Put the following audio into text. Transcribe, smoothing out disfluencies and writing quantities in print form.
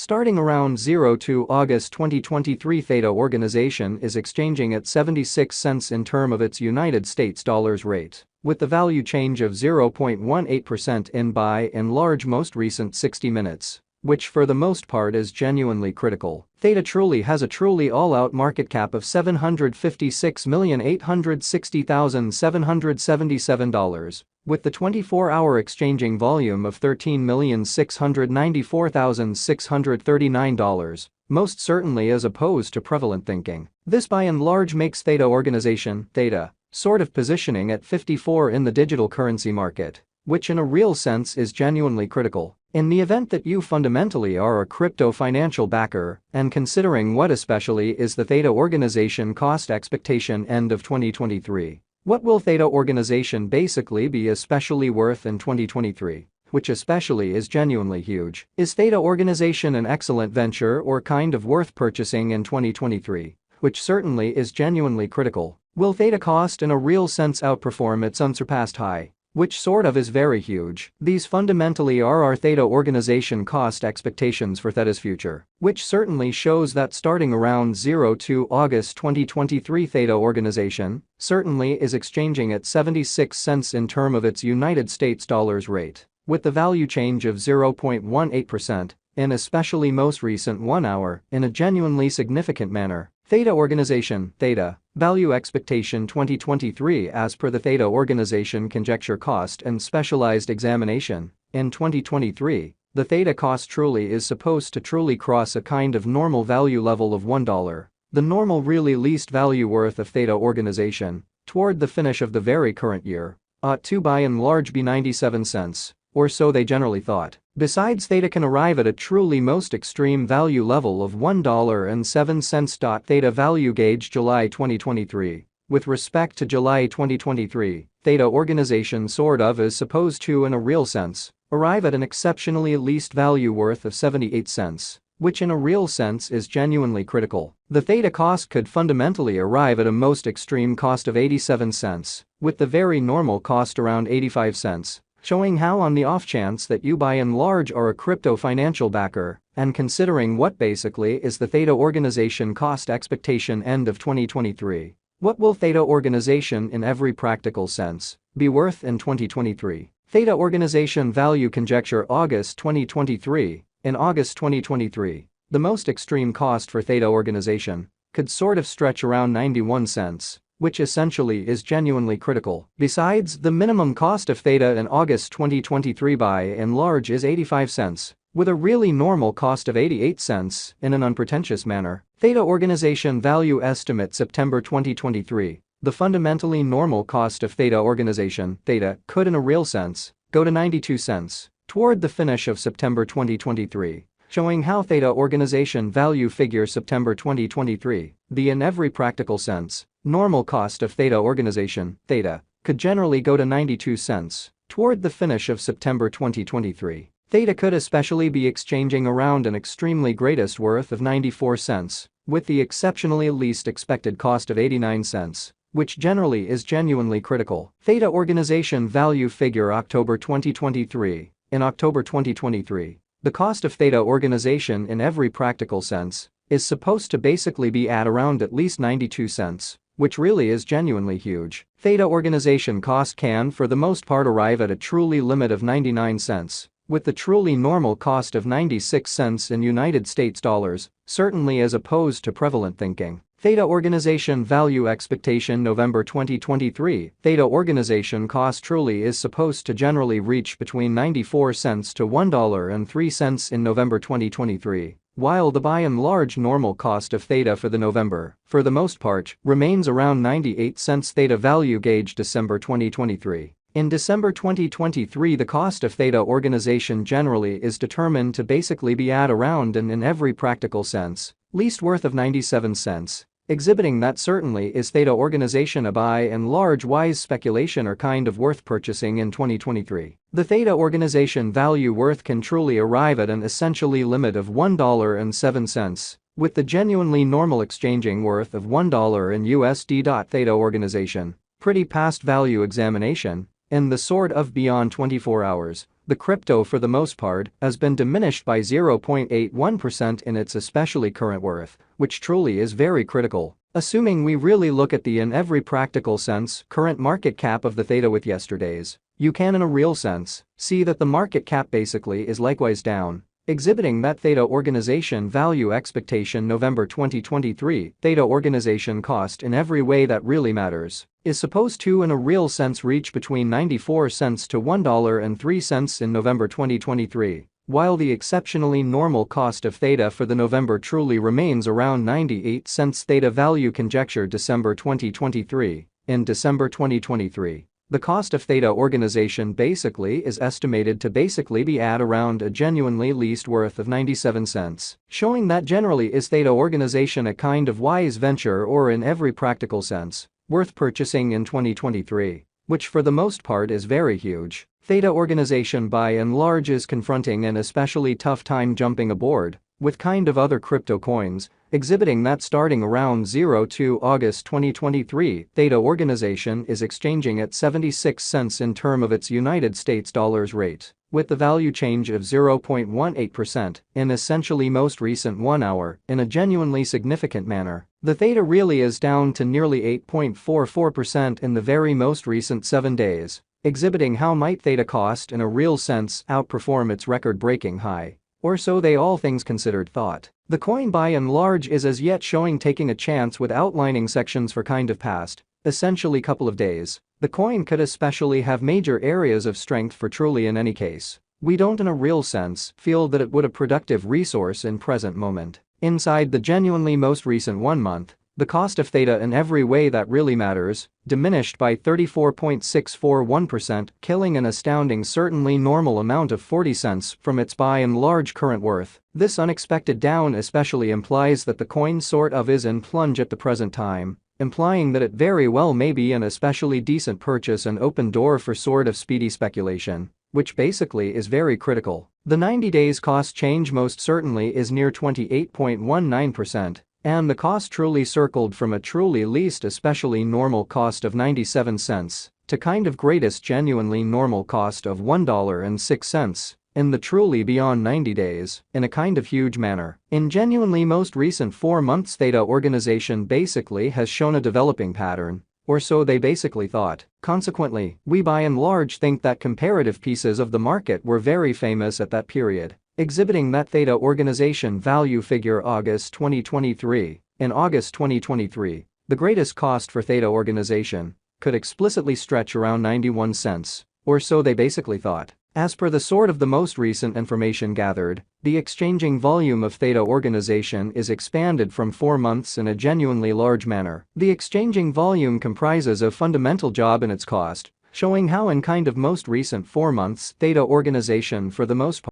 Starting around 02 August 2023, Theta organization is exchanging at 76 cents in term of its United States dollars rate, with the value change of 0.18% in by and large most recent 60 minutes, which for the most part is genuinely critical. Theta truly has a truly all-out market cap of $756,860,777, with the 24-hour exchanging volume of $13,694,639, most certainly as opposed to prevalent thinking. This by and large makes Theta organization, Theta, sort of positioning at 54 in the digital currency market, which in a real sense is genuinely critical. In the event that you fundamentally are a crypto financial backer, and considering what especially is the Theta organization cost expectation end of 2023, what will Theta organization basically be especially worth in 2023? Which especially is genuinely huge. Is Theta organization an excellent venture or kind of worth purchasing in 2023? Which certainly is genuinely critical. Will Theta cost in a real sense outperform its unsurpassed high? Which sort of is very huge. These fundamentally are our Theta organization cost expectations for Theta's future, which certainly shows that starting around 02 August 2023, Theta organization certainly is exchanging at 76 cents in term of its United States dollars rate, with the value change of 0.18% in especially most recent 1 hour in a genuinely significant manner. Theta organization, Theta, value expectation 2023 as per the Theta organization conjecture cost and specialized examination. In 2023, the Theta cost truly is supposed to truly cross a kind of normal value level of $1, the normal really least value worth of Theta organization, toward the finish of the very current year, ought to by and large be 97 cents, or so they generally thought. Besides, Theta can arrive at a truly most extreme value level of $1.07. Theta value gauge July 2023. With respect to July 2023, Theta organization sort of is supposed to in a real sense arrive at an exceptionally least value worth of 78 cents, which in a real sense is genuinely critical. The Theta cost could fundamentally arrive at a most extreme cost of 87 cents, with the very normal cost around 85 cents. Showing how on the off chance that you by and large are a crypto financial backer, and considering what basically is the Theta organization cost expectation end of 2023, what will Theta organization in every practical sense be worth in 2023? Theta organization value conjecture August 2023. In August 2023, the most extreme cost for Theta organization could sort of stretch around 91 cents. Which essentially is genuinely critical. Besides, the minimum cost of Theta in August 2023 by and large is 85 cents, with a really normal cost of 88 cents in an unpretentious manner. Theta organization value estimate September 2023. The fundamentally normal cost of Theta organization, Theta, could in a real sense go to 92 cents toward the finish of September 2023. Showing how Theta organization value figure September 2023, the in every practical sense, normal cost of Theta organization, Theta, could generally go to 92 cents toward the finish of September 2023. Theta could especially be exchanging around an extremely greatest worth of 94 cents, with the exceptionally least expected cost of 89 cents, which generally is genuinely critical. Theta organization value figure October 2023. In October 2023, the cost of Theta organization in every practical sense is supposed to basically be at around at least 92 cents, which really is genuinely huge. Theta organization cost can for the most part arrive at a truly limit of 99 cents, with the truly normal cost of 96 cents in United States dollars, certainly as opposed to prevalent thinking. Theta organization value expectation November 2023. Theta organization cost truly is supposed to generally reach between 94 cents to $1.03 in November 2023, while the by and large normal cost of Theta for the November, for the most part, remains around 98 cents. Theta value gauge December 2023. In December 2023, the cost of Theta organization generally is determined to basically be at around and in every practical sense, least worth of 97 cents. Exhibiting that certainly is Theta organization a by and large wise speculation or kind of worth purchasing in 2023. The Theta organization value worth can truly arrive at an essentially limit of $1.07, with the genuinely normal exchanging worth of $1 in USD. Theta organization, pretty past value examination, in the sort of beyond 24 hours, the crypto for the most part has been diminished by 0.81% in its especially current worth, which truly is very critical. Assuming we really look at the in every practical sense current market cap of the Theta with yesterday's, you can in a real sense see that the market cap basically is likewise down, exhibiting that Theta organization value expectation November 2023 Theta organization cost in every way that really matters is supposed to in a real sense reach between 94 cents to $1.03 in November 2023, while the exceptionally normal cost of Theta for the November truly remains around 98 cents. Theta value conjecture December 2023. In December 2023, the cost of Theta organization basically is estimated to basically be at around a genuinely least worth of 97 cents, showing that generally is Theta organization a kind of wise venture or in every practical sense worth purchasing in 2023, which for the most part is very huge. Theta organization by and large is confronting an especially tough time jumping aboard with kind of other crypto coins, exhibiting that starting around 02 August 2023, Theta organization is exchanging at 76 cents in term of its United States dollars rate, with the value change of 0.18% in essentially most recent 1 hour in a genuinely significant manner. The Theta really is down to nearly 8.44% in the very most recent 7 days, exhibiting how might Theta cost in a real sense outperform its record-breaking high. Or so they all things considered thought. The coin by and large is as yet showing taking a chance with outlining sections for kind of past, essentially couple of days. The coin could especially have major areas of strength for truly in any case. We don't in a real sense feel that it would a productive resource in present moment. Inside the genuinely most recent 1 month, the cost of Theta in every way that really matters diminished by 34.641%, killing an astounding certainly normal amount of 40 cents from its by and large current worth. This unexpected down especially implies that the coin sort of is in plunge at the present time, implying that it very well may be an especially decent purchase and open door for sort of speedy speculation, which basically is very critical. The 90 days cost change most certainly is near 28.19%. And the cost truly circled from a truly least especially normal cost of 97 cents to kind of greatest genuinely normal cost of $1.06 in the truly beyond 90 days in a kind of huge manner. In genuinely most recent 4 months Theta organization basically has shown a developing pattern, or so they basically thought. Consequently, we by and large think that comparative pieces of the market were very famous at that period, exhibiting that Theta organization value figure August 2023. In August 2023, the greatest cost for Theta organization could explicitly stretch around 91 cents, or so they basically thought. As per the sort of the most recent information gathered, the exchanging volume of Theta organization is expanded from 4 months in a genuinely large manner. The exchanging volume comprises a fundamental job in its cost, showing how in kind of most recent 4 months Theta organization for the most part